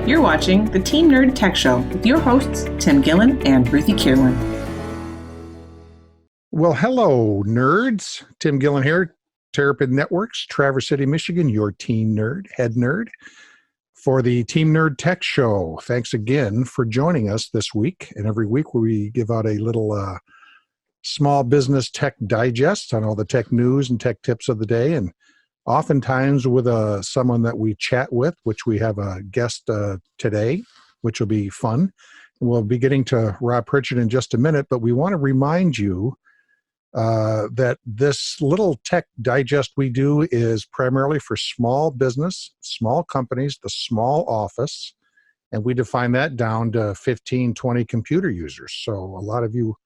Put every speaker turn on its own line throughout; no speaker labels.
You're watching the Team Nerd Tech Show with your hosts, Tim Gillen and Ruthie Kierlin.
Well, hello, nerds. Tim Gillen here, Terrapin Networks, Traverse City, Michigan, your teen nerd, head nerd, for the Team Nerd Tech Show. Thanks again for joining us this week. And every week we give out a little small business tech digest on all the tech news and tech tips of the day. And oftentimes with someone that we chat with, which we have a guest today, which will be fun. We'll be getting to Rob Pritchard in just a minute, but we want to remind you that this little tech digest we do is primarily for small business, small companies, the small office, and we define that down to 15, 20 computer users. So a lot of you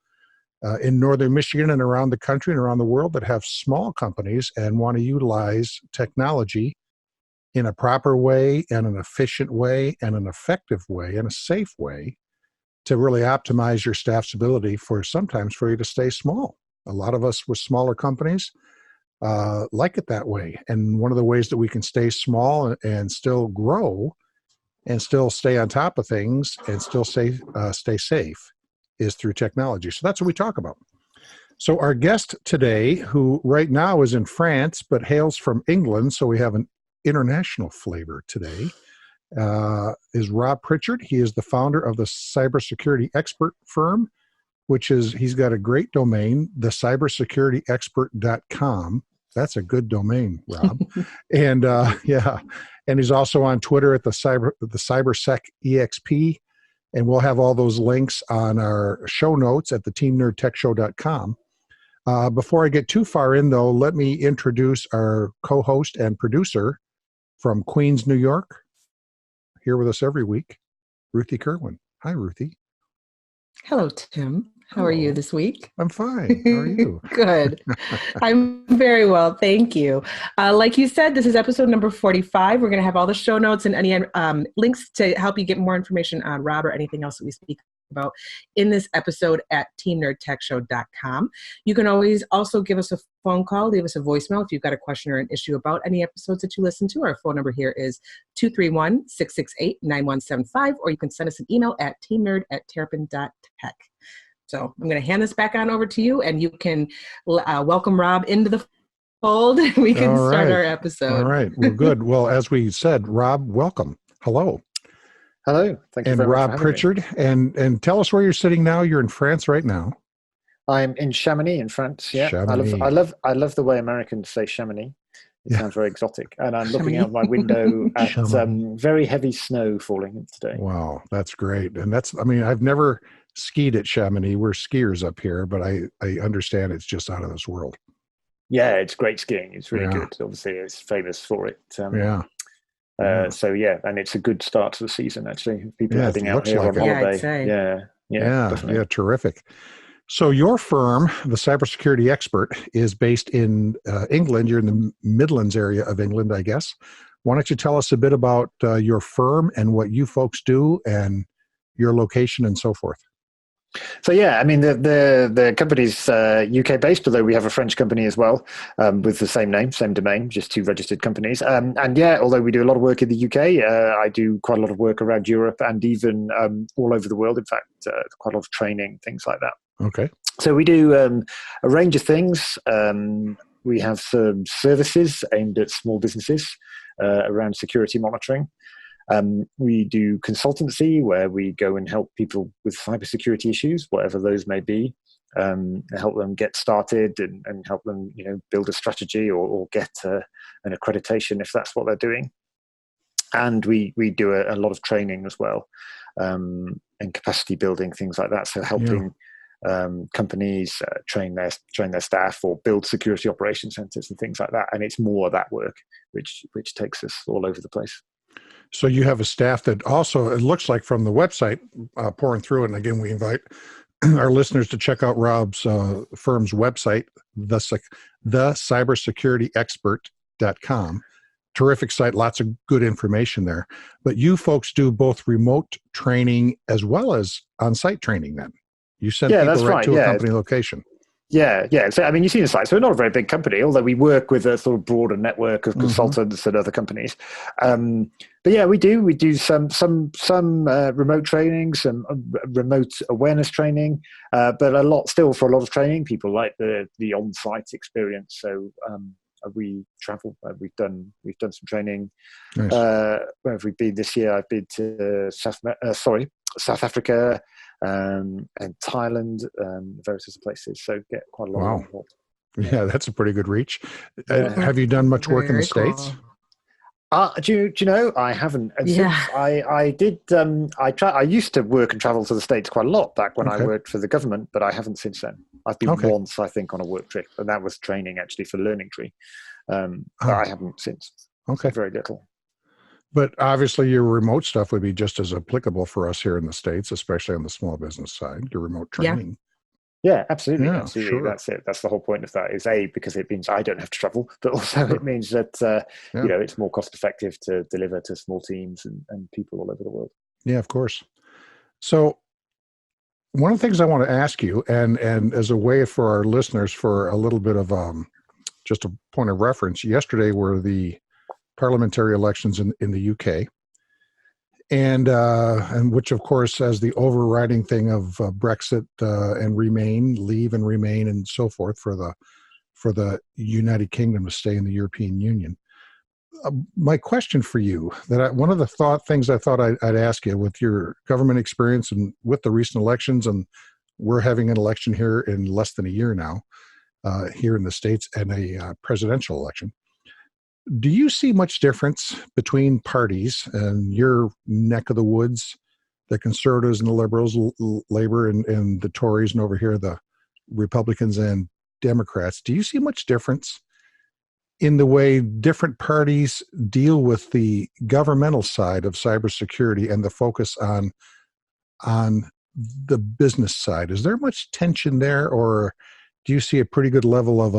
in northern Michigan and around the country and around the world that have small companies and want to utilize technology in a proper way and an efficient way and an effective way and a safe way to really optimize your staff's ability sometimes for you to stay small. A lot of us with smaller companies like it that way. And one of the ways that we can stay small and still grow and still stay on top of things and still stay safe is through technology. So that's what we talk about. So our guest today, who right now is in France, but hails from England, so we have an international flavor today, is Rob Pritchard. He is the founder of the cybersecurity expert firm, he's got a great domain, the cybersecurityexpert.com. That's a good domain, Rob. And and he's also on Twitter at the cybersec exp. And we'll have all those links on our show notes at the teamnerdtechshow.com. Before I get too far in, though, let me introduce our co-host and producer from Queens, New York, here with us every week, Ruthie Kierlin. Hi, Ruthie.
Hello, Tim. How are you this week?
I'm fine. How are you?
Good. I'm very well. Thank you. Like you said, this is episode number 45. We're going to have all the show notes and any links to help you get more information on Rob or anything else that we speak about in this episode at teamnerdtechshow.com. You can always also give us a phone call, leave us a voicemail if you've got a question or an issue about any episodes that you listen to. Our phone number here is 231-668-9175, or you can send us an email at teamnerd@terrapin.tech. So I'm going to hand this back on over to you, and you can welcome Rob into the fold. We can start our episode.
All right. Well, good. Well, as we said, Rob, welcome. Hello.
Hello. Thank you very much.
And Rob Pritchard. And tell us where you're sitting now. You're in France right now.
I'm in Chamonix in France. Yeah.
Chamonix.
I love the way Americans say Chamonix. It sounds very exotic. And I'm looking out my window at very heavy snow falling today.
Wow. That's great. And I've never skied at Chamonix. We're skiers up here, but I understand it's just out of this world.
Yeah, it's great skiing. It's really good. Obviously, it's famous for it. So and it's a good start to the season, actually. People heading out here on holiday.
Yeah, terrific. So your firm, the Cybersecurity Expert, is based in England. You're in the Midlands area of England, I guess. Why don't you tell us a bit about your firm and what you folks do and your location and so forth?
So the company's UK based, although we have a French company as well with the same name, same domain, just two registered companies. Although we do a lot of work in the UK, I do quite a lot of work around Europe and even all over the world. In fact, quite a lot of training, things like that.
Okay.
So we do a range of things. We have some services aimed at small businesses around security monitoring. We do consultancy where we go and help people with cybersecurity issues, whatever those may be, help them get started and help them, build a strategy or get an accreditation if that's what they're doing. And we do a lot of training as well, and capacity building, things like that. So helping companies train their staff or build security operation centers and things like that. And it's more of that work which takes us all over the place.
So you have a staff that also, it looks like from the website, pouring through it, and again, we invite our listeners to check out Rob's firm's website, the cybersecurityexpert.com. Terrific site, lots of good information there. But you folks do both remote training as well as on-site training then? You send people right to a company location.
Yeah. So, I mean, you've seen the site. So we're not a very big company, although we work with a sort of broader network of consultants and other companies. But yeah, we do some remote training, some remote awareness training, but a lot still for a lot of training. People like the on-site experience. So we travel. We've done some training.
Nice.
Where have we been this year? I've been to South Africa. And Thailand, various other places. So get quite a lot of involved.
Yeah, that's a pretty good reach. Have you done much work in the States?
Do you know? I haven't. And since I did. I used to work and travel to the States quite a lot back when I worked for the government, but I haven't since then. I've been once, I think, on a work trip, and that was training actually for Learning Tree. But I haven't since.
Okay,
very little.
But obviously, your remote stuff would be just as applicable for us here in the States, especially on the small business side. Your remote training.
Yeah, absolutely.
Yeah,
absolutely.
sure.
That's it. That's the whole point of that. Is because it means I don't have to travel, but also it means that it's more cost effective to deliver to small teams and people all over the world.
Yeah, of course. So one of the things I want to ask you, and as a way for our listeners for a little bit of just a point of reference, yesterday were the parliamentary elections in the UK, and which of course has the overriding thing of Brexit and leave and remain and so forth for the United Kingdom to stay in the European Union. My question for you, one of the things I thought I'd ask you, with your government experience and with the recent elections, and we're having an election here in less than a year now, here in the States, and a presidential election. Do you see much difference between parties and your neck of the woods, the conservatives and the liberals, Labor and the Tories, and over here the Republicans and Democrats? Do you see much difference in the way different parties deal with the governmental side of cybersecurity and the focus on the business side? Is there much tension there, or do you see a pretty good level of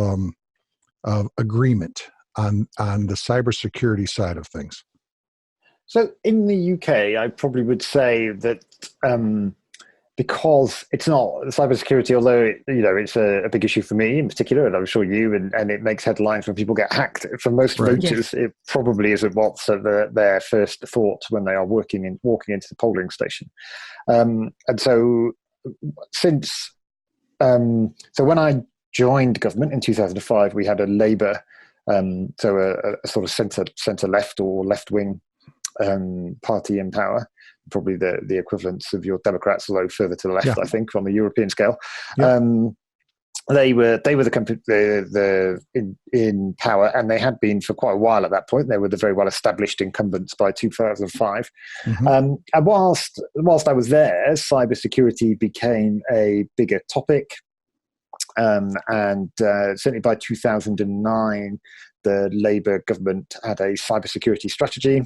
agreement on the cybersecurity side of things?
So in the UK, I probably would say that because it's not cybersecurity, although it's a big issue for me in particular, and I'm sure you, and it makes headlines when people get hacked. For most voters, it probably isn't what's their first thought when they are walking into the polling station. And so so when I joined government in 2005, we had a Labour. So a sort of centre left or left wing party in power, probably the equivalents of your Democrats, although further to the left, I think, on the European scale. Yeah. They were the company in power, and they had been for quite a while at that point. They were the very well established incumbents by 2005. Mm-hmm. And whilst I was there, cybersecurity became a bigger topic. And certainly by 2009, the Labour government had a cybersecurity strategy.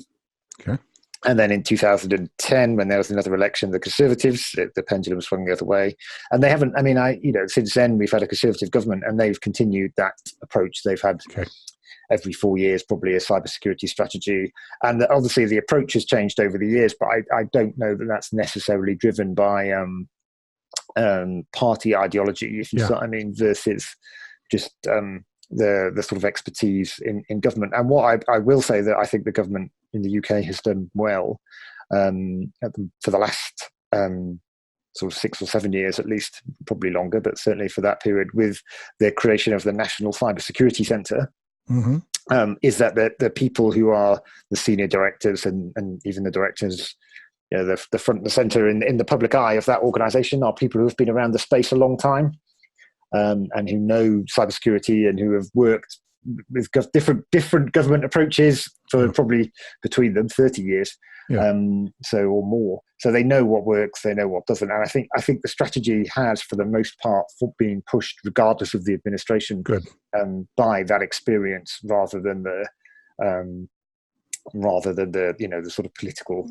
Okay. And then in 2010, when there was another election, the Conservatives, the pendulum swung the other way. And they haven't, since then we've had a Conservative government, and they've continued that approach. They've had every 4 years probably a cybersecurity strategy. And obviously the approach has changed over the years, but I don't know that that's necessarily driven by party ideology, if you see what I mean, versus just the sort of expertise in government. And what I will say that I think the government in the UK has done well for the last sort of 6 or 7 years, at least, probably longer, but certainly for that period, with the creation of the National Cybersecurity Centre, is that the people who are the senior directors and even the directors, the front and the center in the public eye of that organization, are people who have been around the space a long time, and who know cybersecurity and who have worked with different government approaches for probably between them 30 years, or more. So they know what works, they know what doesn't. And I think the strategy has, for the most part, been pushed regardless of the administration, by that experience, rather than the sort of political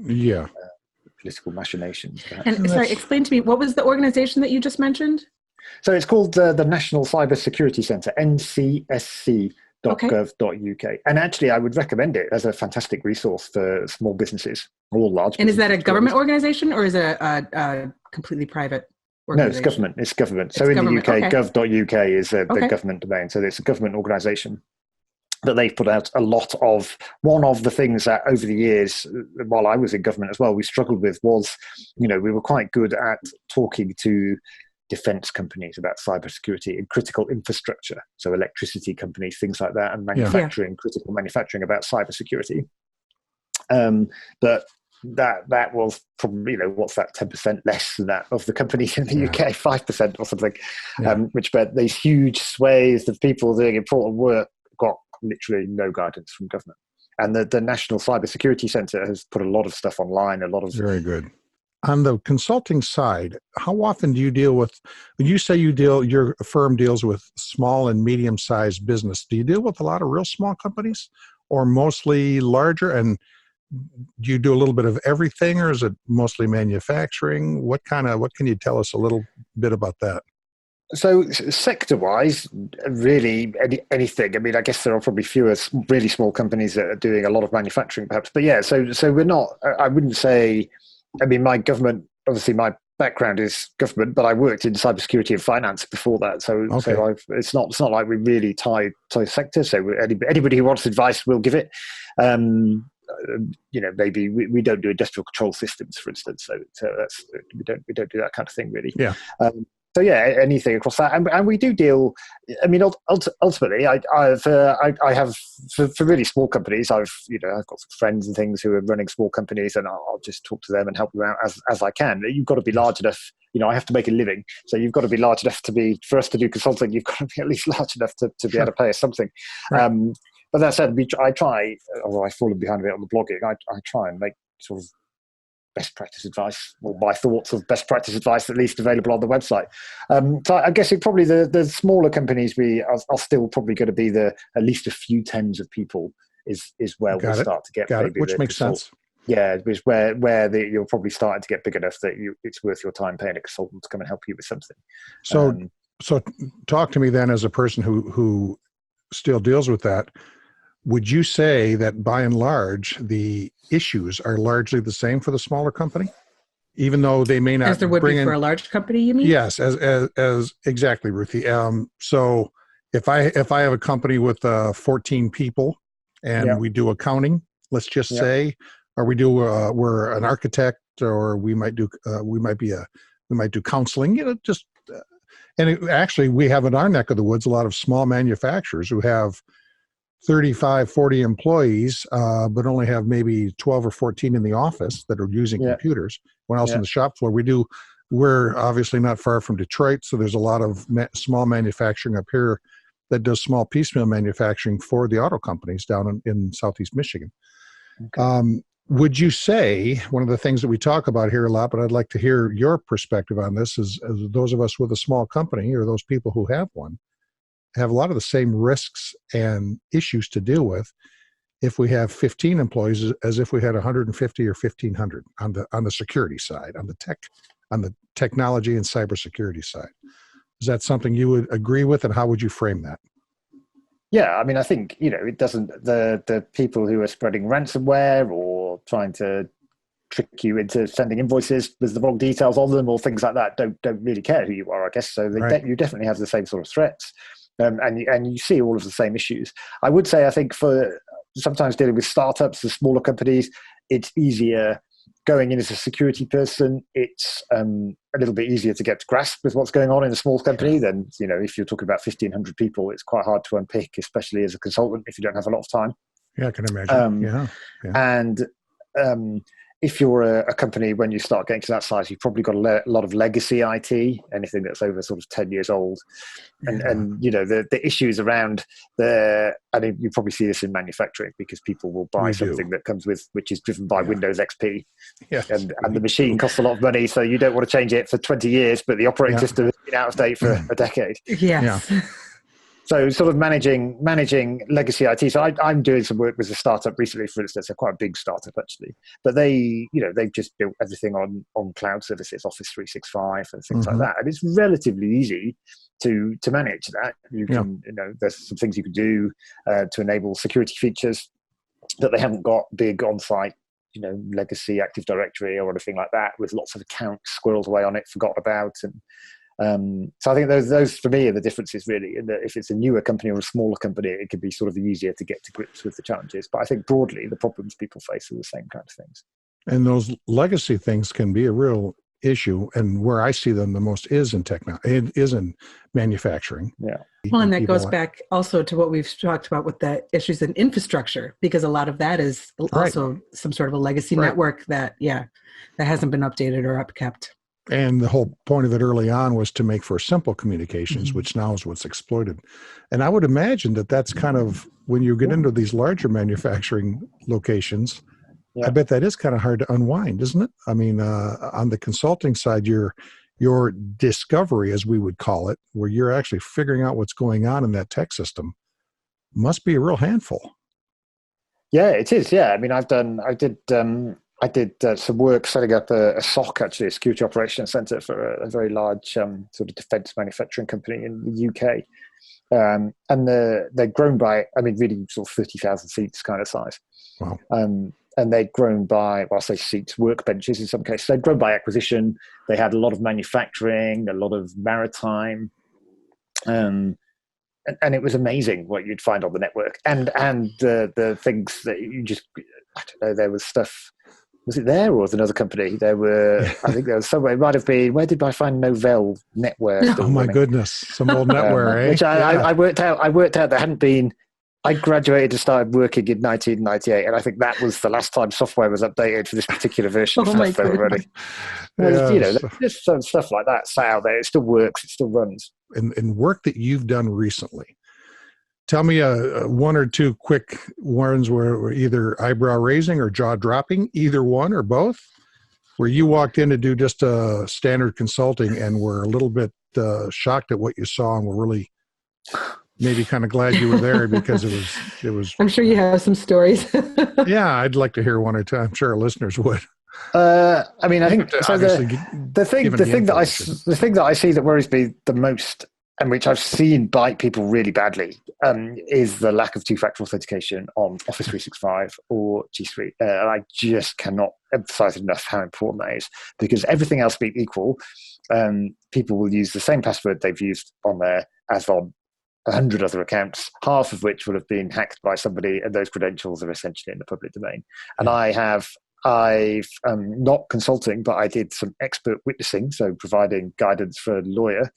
political machinations.
And sorry, explain to me, what was the organization that you just mentioned?
So it's called the National Cybersecurity Centre, ncsc.gov.uk. And actually, I would recommend it as a fantastic resource for small businesses or large businesses.
And is that a government organization, or is it a completely private?
No, it's government. It's government. So in the UK, gov.uk is the government domain. So it's a government organisation that they've put out a lot of. One of the things that over the years, while I was in government as well, we struggled with was, we were quite good at talking to defence companies about cybersecurity and critical infrastructure. So electricity companies, things like that, and critical manufacturing about cybersecurity. But that was probably, what's that, 10% less than that of the companies in the UK, 5% or something, which meant these huge swathes of people doing important work got literally no guidance from government. And the National Cybersecurity Centre has put a lot of stuff online,
Very good. On the consulting side, how often do you deal with, when you say your firm deals with small and medium-sized business, do you deal with a lot of real small companies or mostly larger? And do you do a little bit of everything, or is it mostly manufacturing? What can you tell us a little bit about that?
So sector-wise, really anything. I mean, I guess there are probably fewer really small companies that are doing a lot of manufacturing, perhaps. But yeah, so we're not. I wouldn't say. I mean, my background is government, but I worked in cybersecurity and finance before that. So it's not like we really tie sector. So anybody who wants advice, we'll give it. Maybe we don't do industrial control systems, for instance. So that's we don't do that kind of thing really. Yeah. So yeah, anything across that, and we do deal. I mean, ultimately, I have for really small companies. I've got some friends and things who are running small companies, and I'll just talk to them and help them out as I can. You've got to be large enough. I have to make a living, so you've got to be large enough for us to do consulting. You've got to be at least large enough to be able to pay us something. Right. But that said, I try, although I've fallen behind a bit on the blogging, I try and make sort of best practice advice, or my thoughts of best practice advice, at least available on the website. So I guess it probably the smaller companies are still probably going to be at least a few tens of people is where we'll start to get.
Got it. Which makes sense.
Yeah, it's where you're probably starting to get big enough that it's worth your time paying a consultant to come and help you with something.
So talk to me then as a person who still deals with that. Would you say that by and large, the issues are largely the same for the smaller company, even though they may not
as there would be for a large company? You mean?
Yes, as exactly, Ruthie. So if I have a company with 14 people and we do accounting, let's just say, or we're an architect, or we might do counseling. Actually, we have in our neck of the woods a lot of small manufacturers who have 35, 40 employees, but only have maybe 12 or 14 in the office that are using computers. When else on the shop floor? We're obviously not far from Detroit, so there's a lot of small manufacturing up here that does small piecemeal manufacturing for the auto companies down in Southeast Michigan. Okay. Would you say, one of the things that we talk about here a lot, but I'd like to hear your perspective on this, is as those of us with a small company, or those people who have one, have a lot of the same risks and issues to deal with if we have 15 employees as if we had 150 or 1,500 on the security side, on the technology and cybersecurity side. Is that something you would agree with, and how would you frame that?
Yeah, I mean, I think, it doesn't, the people who are spreading ransomware or trying to trick you into sending invoices with the wrong details on them or things like that don't really care who you are, I guess. So you definitely have the same sort of threats. And you see all of the same issues. I would say, I think for sometimes dealing with startups and smaller companies, it's easier going in as a security person. It's a little bit easier to get to grasp with what's going on in a small company than, if you're talking about 1,500 people, it's quite hard to unpick, especially as a consultant, if you don't have a lot of time.
Yeah, I can imagine.
And if you're a company, when you start getting to that size, you've probably got a lot of legacy IT, anything that's over sort of 10 years old. And the issues around you probably see this in manufacturing, because people will buy something that comes with, which is driven by Windows XP. Yes. And the machine costs a lot of money, so you don't want to change it for 20 years, but the operating system has been out of date for a decade.
Yes.
Yeah. So sort of managing legacy IT. So I'm doing some work with a startup recently, for instance, a quite a big startup actually. But they've just built everything on cloud services, Office 365 and things like that. And it's relatively easy to manage that. You can, there's some things you can do to enable security features, that they haven't got big on-site legacy Active Directory or anything like that, with lots of accounts squirreled away on it, forgotten about. And so I think those for me are the differences really. In that if it's a newer company or a smaller company, it could be sort of easier to get to grips with the challenges. But I think broadly, the problems people face are the same kind of things.
And those legacy things can be a real issue, and where I see them the most is in technology. It is in manufacturing.
Yeah.
Well, and that goes back also to what we've talked about with the issues in infrastructure, because a lot of that is also some sort of a legacy network that hasn't been updated or upkept.
And the whole point of it early on was to make for simple communications, which now is what's exploited. And I would imagine that that's kind of, when you get into these larger manufacturing locations, I bet that is kind of hard to unwind, isn't it? I mean, on the consulting side, your discovery, as we would call it, where you're actually figuring out what's going on in that tech system, must be a real handful. Yeah,
it is. Yeah, I mean, I did some work setting up a SOC, actually, a security operations center for a very large sort of defense manufacturing company in the UK. And they're grown by, I mean, really sort of 30,000 seats kind of size.
Wow.
And they'd grown by, well, I say seats, workbenches in some cases. They'd grown by acquisition. They had a lot of manufacturing, a lot of maritime. And it was amazing what you'd find on the network. And the things that you just, I don't know, there was stuff. Was it there or was it another company? There were, I think there was somewhere, it might have been, where did I find Novell netware?
Oh my goodness, some old netware,
Which I worked out there hadn't been, I graduated and started working in 1998, and I think that was the last time software was updated for this particular version of stuff they were running. There's some stuff like that sat out there. It still works. It still runs.
And work that you've done recently, tell me one or two quick ones where either eyebrow raising or jaw dropping, either one or both, where you walked in to do just a standard consulting and were a little bit shocked at what you saw and were really maybe kind of glad you were there because it was. I'm
sure you have some stories.
Yeah, I'd like to hear one or two. I'm sure our listeners would.
I mean, I think so. The thing that I see that worries me the most, and which I've seen bite people really badly, is the lack of two-factor authentication on Office 365 or G Suite. I just cannot emphasize enough how important that is, because everything else being equal, people will use the same password they've used on there as on 100 other accounts, half of which will have been hacked by somebody, and those credentials are essentially in the public domain. And I've not consulting, but I did some expert witnessing, so providing guidance for a lawyer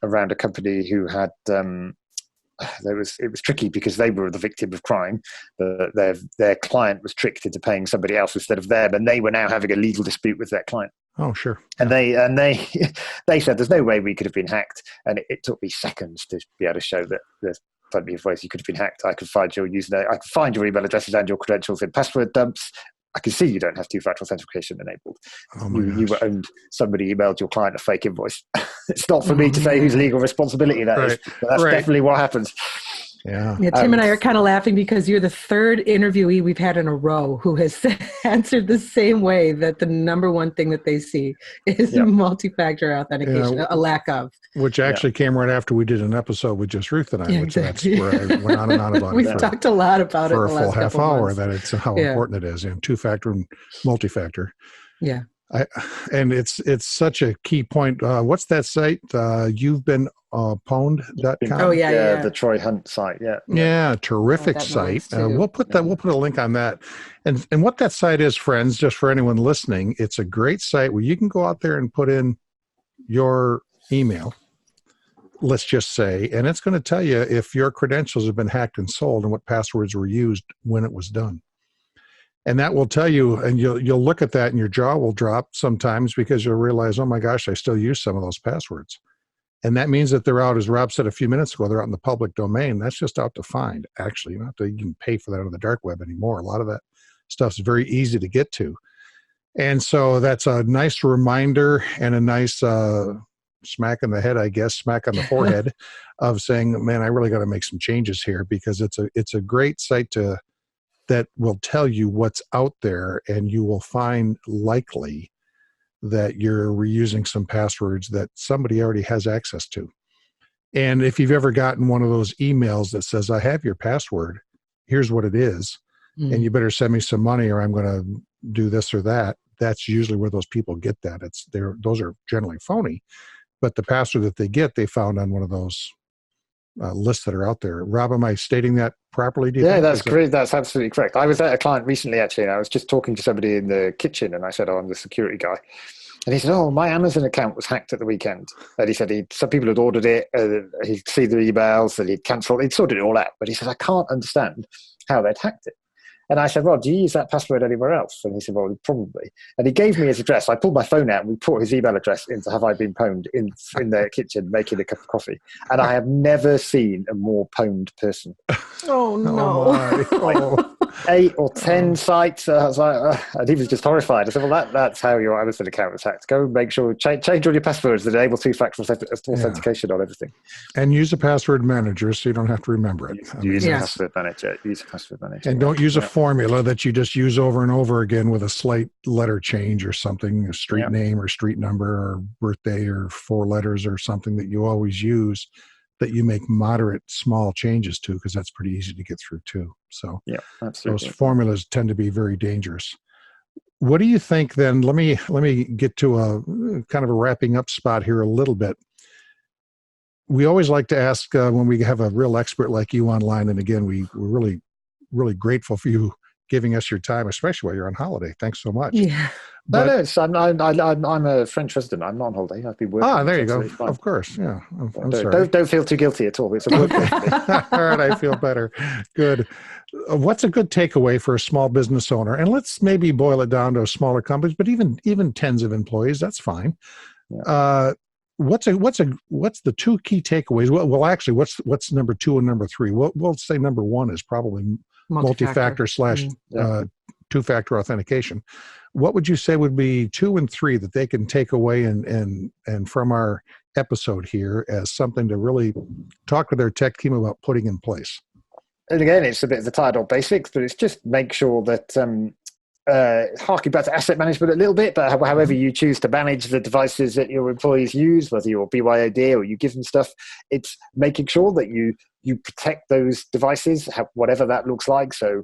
around a company who had it was tricky because they were the victim of crime. Their client was tricked into paying somebody else instead of them, and they were now having a legal dispute with their client.
Oh, sure.
And they said there's no way we could have been hacked, and it took me seconds to be able to show that there's plenty of ways you could have been hacked. I could find your username, I could find your email addresses and your credentials in password dumps. I can see you don't have two-factor authentication enabled. You were owned. Somebody emailed your client a fake invoice. It's not for me to say whose legal responsibility that is, but that's definitely what happens.
Yeah.
Tim and I are kind of laughing because you're the third interviewee we've had in a row who has answered the same way, that the number one thing that they see is multi-factor authentication, a lack of.
Which actually came right after we did an episode with just Ruth and I, which
exactly.
that's where I went on and on about
We've talked a lot about
for
it
a full half hour, that it's how important it is, two-factor and multi-factor.
Yeah.
And it's such a key point. What's that site? You've been pwned.com.
Oh yeah,
the Troy Hunt site.
Yeah, terrific site. We'll put a link on that. And what that site is, friends, just for anyone listening, it's a great site where you can go out there and put in your email, let's just say, and it's going to tell you if your credentials have been hacked and sold and what passwords were used when it was done. And that will tell you, and you'll look at that and your jaw will drop sometimes because you'll realize, oh my gosh, I still use some of those passwords. And that means that they're out, as Rob said a few minutes ago, they're out in the public domain. That's just out to find. Actually, you don't have to even pay for that on the dark web anymore. A lot of that stuff's very easy to get to. And so that's a nice reminder and a nice smack in the head, I guess, smack on the forehead of saying, man, I really got to make some changes here, because it's a great site that will tell you what's out there, and you will find likely that you're reusing some passwords that somebody already has access to. And if you've ever gotten one of those emails that says, I have your password, here's what it is, and you better send me some money or I'm going to do this or that. That's usually where those people get that. Those are generally phony, but the password that they get, they found on one of those lists that are out there. Rob, am I stating that properly?
Yeah, that's great. That's absolutely correct. I was at a client recently, actually, and I was just talking to somebody in the kitchen, and I said, "Oh, I'm the security guy." And he said, "Oh, my Amazon account was hacked at the weekend." And he said some people had ordered it, he'd see the emails, and he'd cancelled. He'd sorted it all out. But he said, "I can't understand how they'd hacked it." And I said, "Well, do you use that password anywhere else?" And he said, "Well, probably." And he gave me his address. I pulled my phone out and we put his email address into Have I Been Pwned in the kitchen making a cup of coffee. And I have never seen a more pwned person.
Oh, no.
Oh,
8 or 10 sites. I was like, and he was just horrified. I said, "Well, that's how your Amazon account was hacked. Go and make sure, change all your passwords that enable two-factor authentication on everything.
And use a password manager so you don't have to remember it.
Use a password manager.
And don't use a formula that you just use over and over again with a slight letter change or something, a street name or street number or birthday or 4 letters or something that you always use, that you make moderate small changes to, because that's pretty easy to get through too. So
absolutely.
Those formulas tend to be very dangerous. What do you think then? Let me get to a kind of a wrapping up spot here a little bit. We always like to ask when we have a real expert like you online, and again, we're really, really grateful for you giving us your time, especially while you're on holiday. Thanks so much.
Yeah.
I'm a French resident. I'm not on holiday. I've been working.
There you go. Of course. Yeah. I'm
sorry. Don't feel too guilty at all. It's a work day for me.
All right. I feel better. Good. What's a good takeaway for a small business owner? And let's maybe boil it down to smaller companies, but even tens of employees, that's fine. Yeah. What's the 2 key takeaways? Well, actually, what's number 2 and number 3? We'll say number 1 is probably multi-factor / two-factor authentication. What would you say would be 2 and 3 that they can take away and from our episode here as something to really talk to their tech team about putting in place?
And again, it's a bit of the tired old basics, but it's just make sure that harking back to asset management a little bit, but however you choose to manage the devices that your employees use, whether you're BYOD or you give them stuff, it's making sure that you protect those devices, whatever that looks like. So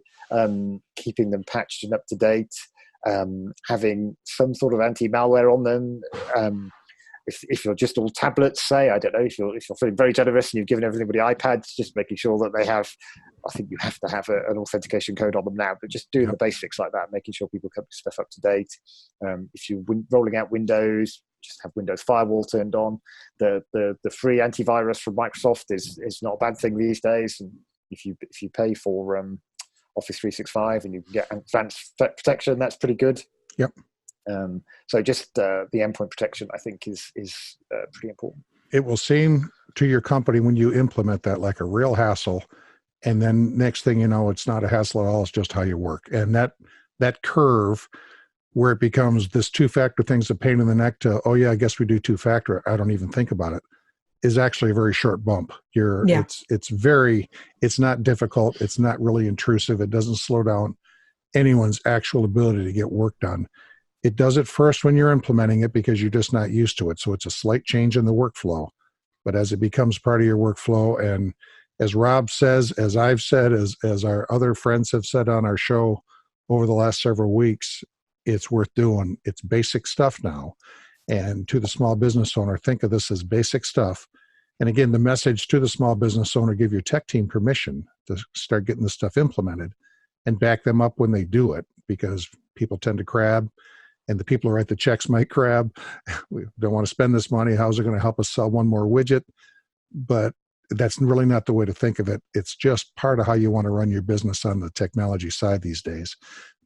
keeping them patched and up to date, having some sort of anti-malware on them. If you're just all tablets, say, I don't know, if you're feeling very generous and you've given everybody iPads, just making sure that they have, I think you have to have an authentication code on them now, but just doing the basics like that, making sure people keep stuff up to date. If you're rolling out Windows, just have Windows Firewall turned on. The free antivirus from Microsoft is not a bad thing these days. And if you pay for Office 365 and you can get advanced threat protection, that's pretty good.
Yep.
So just the endpoint protection, I think, is pretty important.
It will seem to your company when you implement that like a real hassle, and then next thing you know, it's not a hassle at all. It's just how you work. And that curve where it becomes this 2-factor thing's a pain in the neck to, oh yeah, I guess we do 2-factor, I don't even think about it, is actually a very short bump. It's not difficult. It's not really intrusive. It doesn't slow down anyone's actual ability to get work done. It does it first when you're implementing it because you're just not used to it. So it's a slight change in the workflow. But as it becomes part of your workflow, and as Rob says, as I've said, as our other friends have said on our show over the last several weeks, it's worth doing. It's basic stuff now. And to the small business owner, think of this as basic stuff. And again, the message to the small business owner, give your tech team permission to start getting this stuff implemented and back them up when they do it, because people tend to crab. And the people who write the checks might crab. We don't want to spend this money. How's it going to help us sell one more widget? But that's really not the way to think of it. It's just part of how you want to run your business on the technology side these days,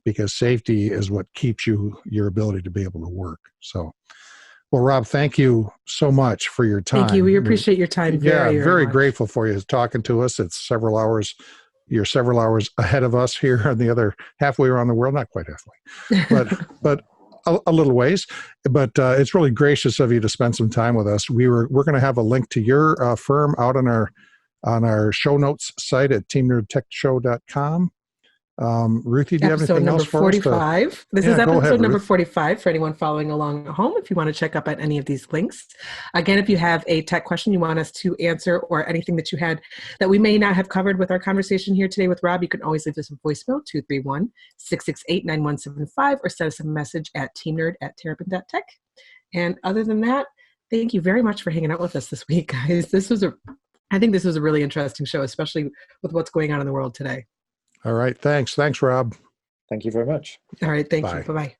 because safety is what keeps your ability to be able to work. So, well, Rob, thank you so much for your time.
Thank you. We appreciate your time.
Very grateful for you talking to us. It's several hours. You're several hours ahead of us here on the other halfway around the world. Not quite halfway, but a little ways, but it's really gracious of you to spend some time with us. We're going to have a link to your firm out on our show notes site at teamnerdtechshow.com. Ruthie, do you have
Episode
anything
number
else for us?
45. This
Yeah,
is
go
episode
ahead,
number
Ruth.
45 for anyone following along at home if you want to check up at any of these links. Again, if you have a tech question you want us to answer or anything that you had that we may not have covered with our conversation here today with Rob, you can always leave us a voicemail, 231-668-9175, or send us a message at teamnerd@terrapin.tech. And other than that, thank you very much for hanging out with us this week, guys. I think this was a really interesting show, especially with what's going on in the world today.
All right. Thanks, Rob.
Thank you very much.
All right. Thank
Bye.
you. Bye-bye.